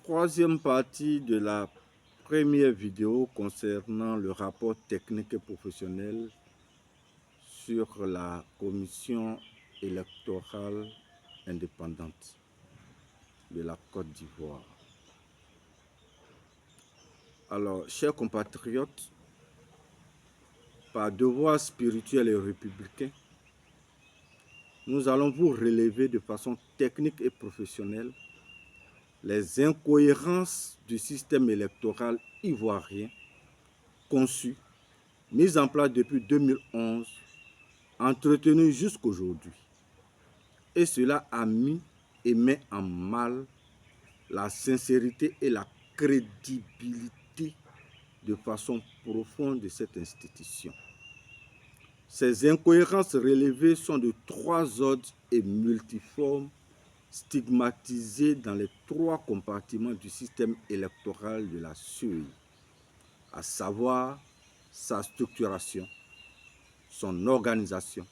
Troisième partie de la première vidéo concernant le rapport technique et professionnel sur la commission électorale indépendante de la Côte d'Ivoire. Alors, chers compatriotes, par devoir spirituel et républicain, nous allons vous relever de façon technique et professionnelle les incohérences du système électoral ivoirien conçu, mis en place depuis 2011, entretenu jusqu'aujourd'hui. Et cela a mis et met en mal la sincérité et la crédibilité de façon profonde de cette institution. Ces incohérences relevées sont de trois ordres et multiformes, stigmatisées dans les trois compartiments du système électoral de la CEI, à savoir sa structuration, son organisation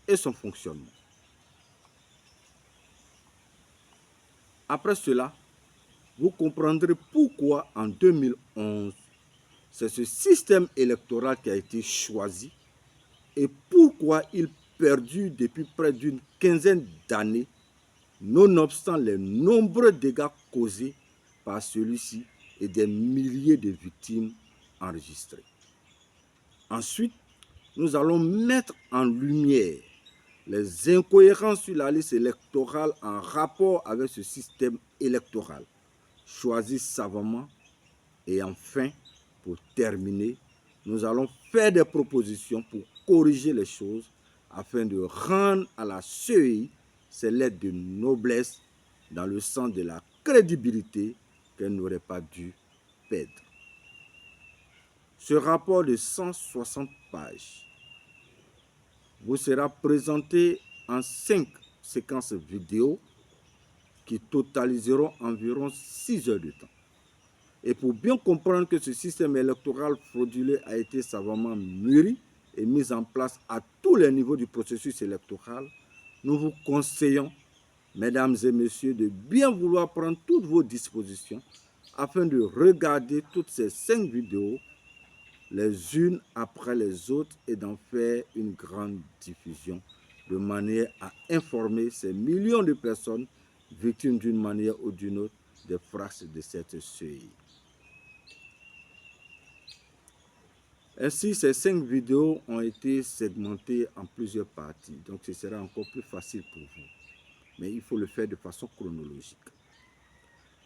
et son fonctionnement. Après cela, vous comprendrez pourquoi en 2011, c'est ce système électoral qui a été choisi et pourquoi il perdure depuis près d'une quinzaine d'années, nonobstant les nombreux dégâts causés par celui-ci et des milliers de victimes enregistrées. Ensuite, nous allons mettre en lumière les incohérences sur la liste électorale en rapport avec ce système électoral, choisi savamment. Et enfin, pour terminer, nous allons faire des propositions pour corriger les choses afin de rendre à la CEI ses lettres de noblesse dans le sens de la crédibilité qu'elle n'aurait pas dû perdre. Ce rapport de 160 pages vous sera présenté en 5 séquences vidéo qui totaliseront environ 6 heures de temps. Et pour bien comprendre que ce système électoral frauduleux a été savamment mûri et mis en place à tous les niveaux du processus électoral, nous vous conseillons, mesdames et messieurs, de bien vouloir prendre toutes vos dispositions afin de regarder toutes ces 5 vidéos les unes après les autres et d'en faire une grande diffusion de manière à informer ces millions de personnes victimes d'une manière ou d'une autre des frasques de cette CEI. Ainsi, ces 5 vidéos ont été segmentées en plusieurs parties, donc ce sera encore plus facile pour vous. Mais il faut le faire de façon chronologique.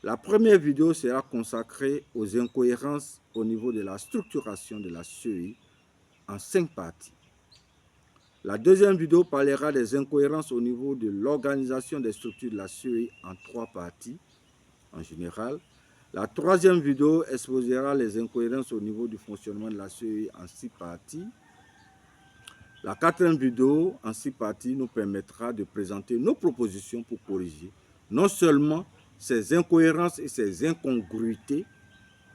La première vidéo sera consacrée aux incohérences au niveau de la structuration de la CEI en 5 parties. La deuxième vidéo parlera des incohérences au niveau de l'organisation des structures de la CEI en 3 parties en général. La troisième vidéo exposera les incohérences au niveau du fonctionnement de la CEI en 6 parties. La quatrième vidéo en 6 parties nous permettra de présenter nos propositions pour corriger non seulement ces incohérences et ces incongruités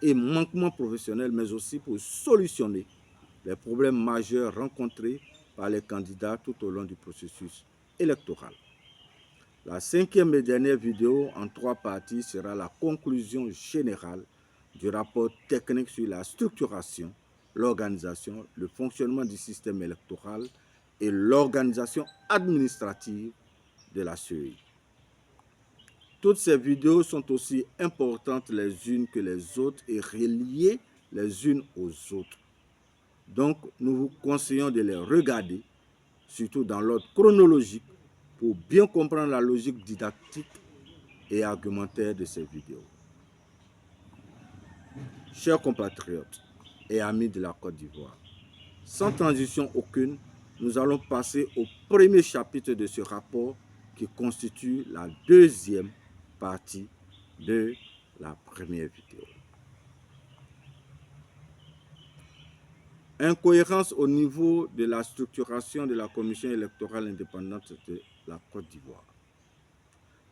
et manquements professionnels, mais aussi pour solutionner les problèmes majeurs rencontrés par les candidats tout au long du processus électoral. La cinquième et dernière vidéo en 3 parties sera la conclusion générale du rapport technique sur la structuration, l'organisation, le fonctionnement du système électoral et l'organisation administrative de la CEI. Toutes ces vidéos sont aussi importantes les unes que les autres et reliées les unes aux autres. Donc, nous vous conseillons de les regarder, surtout dans l'ordre chronologique, pour bien comprendre la logique didactique et argumentaire de ces vidéos. Chers compatriotes et amis de la Côte d'Ivoire, sans transition aucune, nous allons passer au premier chapitre de ce rapport qui constitue la deuxième partie de la première vidéo. Incohérence au niveau de la structuration de la commission électorale indépendante de la Côte d'Ivoire.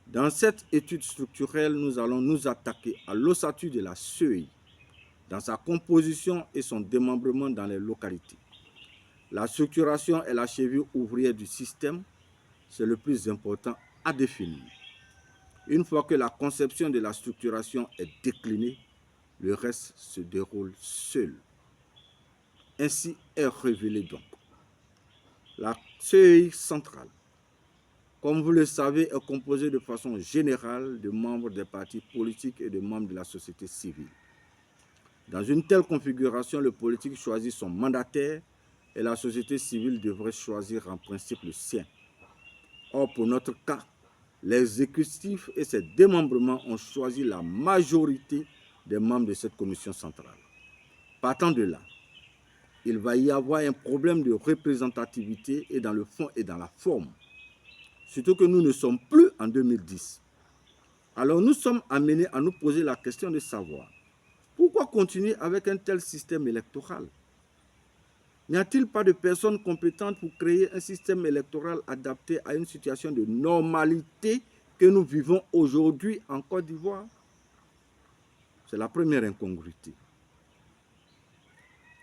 Dans cette étude structurelle, nous allons nous attaquer à l'ossature de la CEI, dans sa composition et son démembrement dans les localités. La structuration est la cheville ouvrière du système, c'est le plus important à définir. Une fois que la conception de la structuration est déclinée, le reste se déroule seul. Ainsi est révélée donc la CEI centrale. Comme vous le savez, est composée de façon générale de membres des partis politiques et de membres de la société civile. Dans une telle configuration, le politique choisit son mandataire et la société civile devrait choisir en principe le sien. Or, pour notre cas, l'exécutif et ses démembrements ont choisi la majorité des membres de cette commission centrale. Partant de là, il va y avoir un problème de représentativité et dans le fond et dans la forme. Surtout que nous ne sommes plus en 2010. Alors nous sommes amenés à nous poser la question de savoir pourquoi continuer avec un tel système électoral? N'y a-t-il pas de personnes compétentes pour créer un système électoral adapté à une situation de normalité que nous vivons aujourd'hui en Côte d'Ivoire? C'est la première incongruité.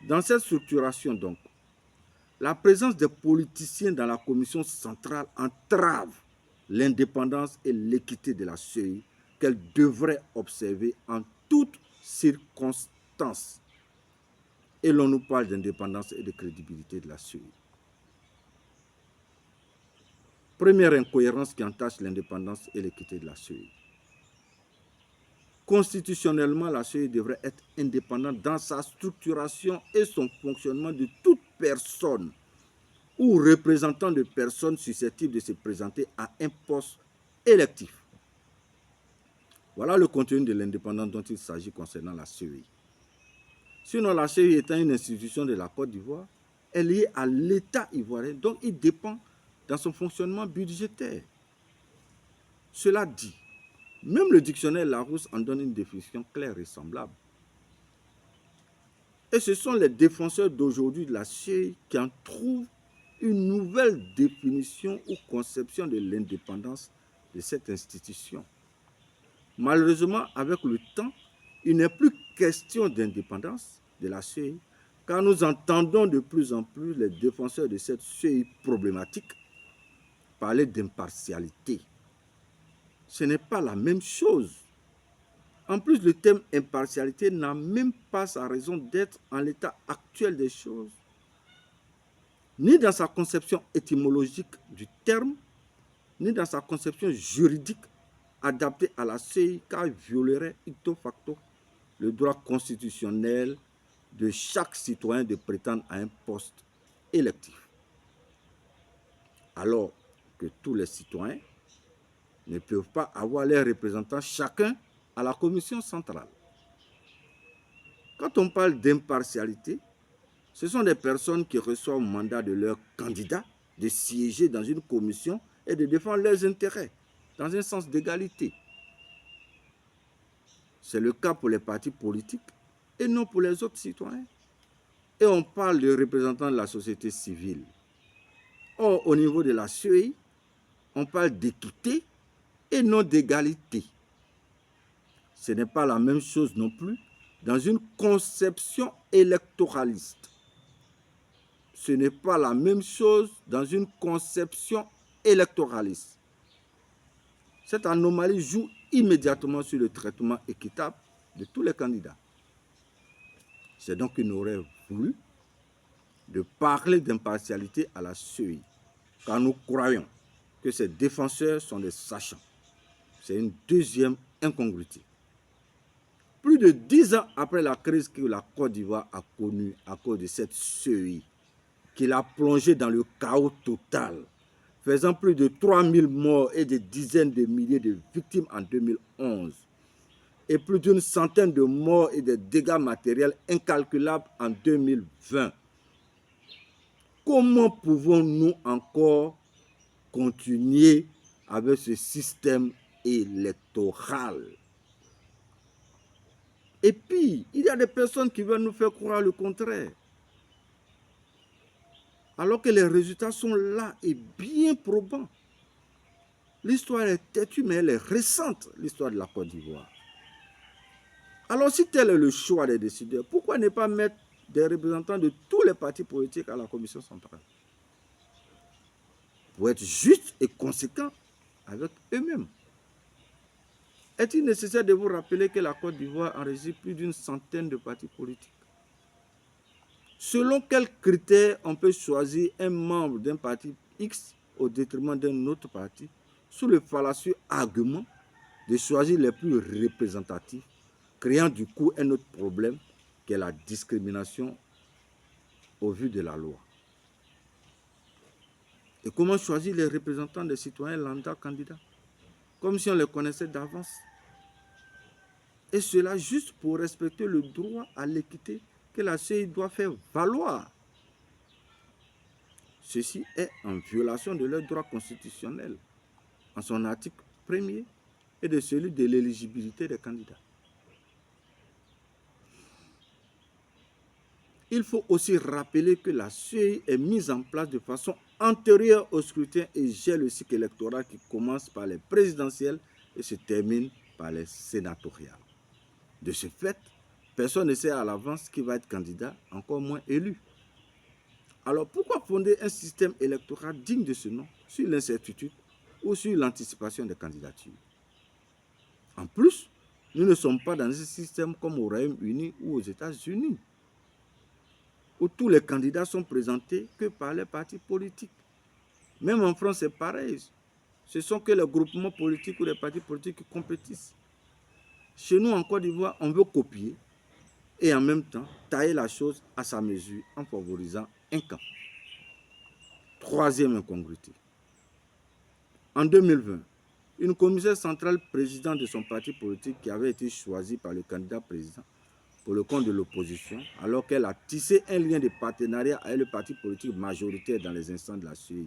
Dans cette structuration, donc, la présence des politiciens dans la commission centrale entrave l'indépendance et l'équité de la CEI qu'elle devrait observer en toutes circonstances. Et l'on nous parle d'indépendance et de crédibilité de la CEI. Première incohérence qui entache l'indépendance et l'équité de la CEI. Constitutionnellement, la CEI devrait être indépendante dans sa structuration et son fonctionnement de toute personne ou représentant de personnes susceptibles de se présenter à un poste électif. Voilà le contenu de l'indépendance dont il s'agit concernant la CEI. Sinon, la CEI étant une institution de la Côte d'Ivoire, elle est liée à l'État ivoirien, donc il dépend dans son fonctionnement budgétaire. Cela dit, même le dictionnaire Larousse en donne une définition claire et semblable. Et ce sont les défenseurs d'aujourd'hui de la CEI qui en trouvent une nouvelle définition ou conception de l'indépendance de cette institution. Malheureusement, avec le temps, il n'est plus question d'indépendance de la CEI, car nous entendons de plus en plus les défenseurs de cette CEI problématique parler d'impartialité. Ce n'est pas la même chose. En plus, le terme impartialité n'a même pas sa raison d'être en l'état actuel des choses, ni dans sa conception étymologique du terme, ni dans sa conception juridique adaptée à la CEI, car il violerait ipso facto le droit constitutionnel de chaque citoyen de prétendre à un poste électif. Alors que tous les citoyens ne peuvent pas avoir leurs représentants chacun à la commission centrale. Quand on parle d'impartialité, ce sont des personnes qui reçoivent mandat de leur candidat de siéger dans une commission et de défendre leurs intérêts dans un sens d'égalité. C'est le cas pour les partis politiques et non pour les autres citoyens. Et on parle de représentants de la société civile. Or, au niveau de la CEI, on parle d'équité et non d'égalité. Ce n'est pas la même chose non plus dans une conception électoraliste. Ce n'est pas la même chose dans une conception électoraliste. Cette anomalie joue immédiatement sur le traitement équitable de tous les candidats. C'est donc qu'il aurait voulu de parler d'impartialité à la CEI, car nous croyons que ses défenseurs sont des sachants. C'est une deuxième incongruité. Plus de 10 ans après la crise que la Côte d'Ivoire a connue à cause de cette CEI, qui l'a plongée dans le chaos total, faisant plus de 3000 morts et des dizaines de milliers de victimes en 2011, et plus d'une centaine de morts et des dégâts matériels incalculables en 2020. Comment pouvons-nous encore continuer avec ce système électoral? Et puis, il y a des personnes qui veulent nous faire croire le contraire. Alors que les résultats sont là et bien probants. L'histoire est têtue, mais elle est récente, l'histoire de la Côte d'Ivoire. Alors, si tel est le choix des décideurs, pourquoi ne pas mettre des représentants de tous les partis politiques à la commission centrale? Pour être juste et conséquent avec eux-mêmes. Est-il nécessaire de vous rappeler que la Côte d'Ivoire enregistre plus d'une centaine de partis politiques? Selon quels critères on peut choisir un membre d'un parti X au détriment d'un autre parti, sous le fallacieux argument de choisir les plus représentatifs, créant du coup un autre problème qui est la discrimination au vu de la loi. Et comment choisir les représentants des citoyens lambda candidats? Comme si on les connaissait d'avance. Et cela juste pour respecter le droit à l'équité que la CEI doit faire valoir. Ceci est en violation de leurs droits constitutionnels, en son article 1er et de celui de l'éligibilité des candidats. Il faut aussi rappeler que la CEI est mise en place de façon antérieure au scrutin et gère le cycle électoral qui commence par les présidentielles et se termine par les sénatoriales. De ce fait, personne ne sait à l'avance qui va être candidat, encore moins élu. Alors pourquoi fonder un système électoral digne de ce nom sur l'incertitude ou sur l'anticipation des candidatures? En plus, nous ne sommes pas dans un système comme au Royaume-Uni ou aux États-Unis, où tous les candidats sont présentés que par les partis politiques. Même en France, c'est pareil. Ce sont que les groupements politiques ou les partis politiques qui compétissent. Chez nous, en Côte d'Ivoire, on veut copier et en même temps tailler la chose à sa mesure en favorisant un camp. Troisième incongruité. En 2020, une commissaire centrale présidente de son parti politique qui avait été choisie par le candidat président pour le compte de l'opposition, alors qu'elle a tissé un lien de partenariat avec le parti politique majoritaire dans les instants de la CEI,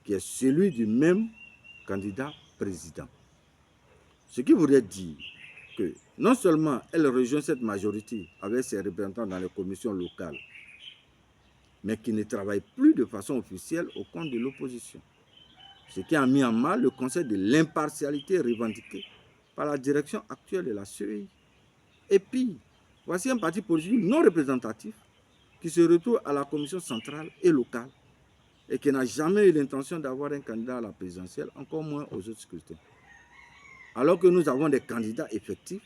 qui est celui du même candidat président. Ce qui voudrait dire que non seulement elle rejoint cette majorité avec ses représentants dans les commissions locales, mais qui ne travaille plus de façon officielle au compte de l'opposition. Ce qui a mis en mal le concept de l'impartialité revendiqué par la direction actuelle de la CEI. Et puis, voici un parti politique non représentatif qui se retrouve à la commission centrale et locale et qui n'a jamais eu l'intention d'avoir un candidat à la présidentielle, encore moins aux autres scrutins. Alors que nous avons des candidats effectifs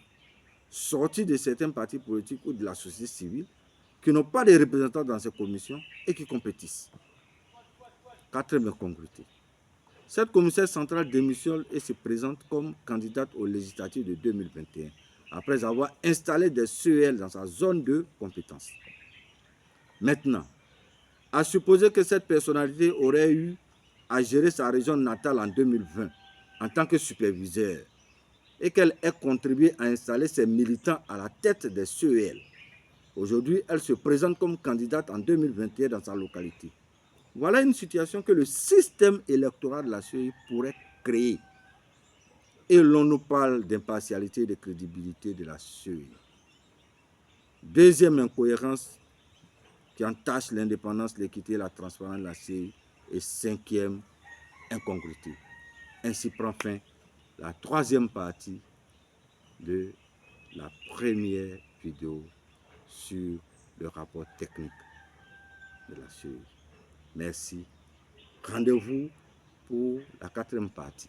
sortis de certains partis politiques ou de la société civile qui n'ont pas de représentants dans ces commissions et qui compétissent. Quatrième incongruité. Cette commissaire centrale démissionne et se présente comme candidate aux législatives de 2021, après avoir installé des CEL dans sa zone de compétence. Maintenant, à supposer que cette personnalité aurait eu à gérer sa région natale en 2020 en tant que superviseur et qu'elle ait contribué à installer ses militants à la tête des CEL. Aujourd'hui, elle se présente comme candidate en 2021 dans sa localité. Voilà une situation que le système électoral de la CEI pourrait créer. Et l'on nous parle d'impartialité et de crédibilité de la CEI. Deuxième incohérence qui entache l'indépendance, l'équité et la transparence de la CEI. Et cinquième incongruité. Ainsi prend fin la troisième partie de la première vidéo sur le rapport technique de la CEI. Merci. Rendez-vous pour la quatrième partie.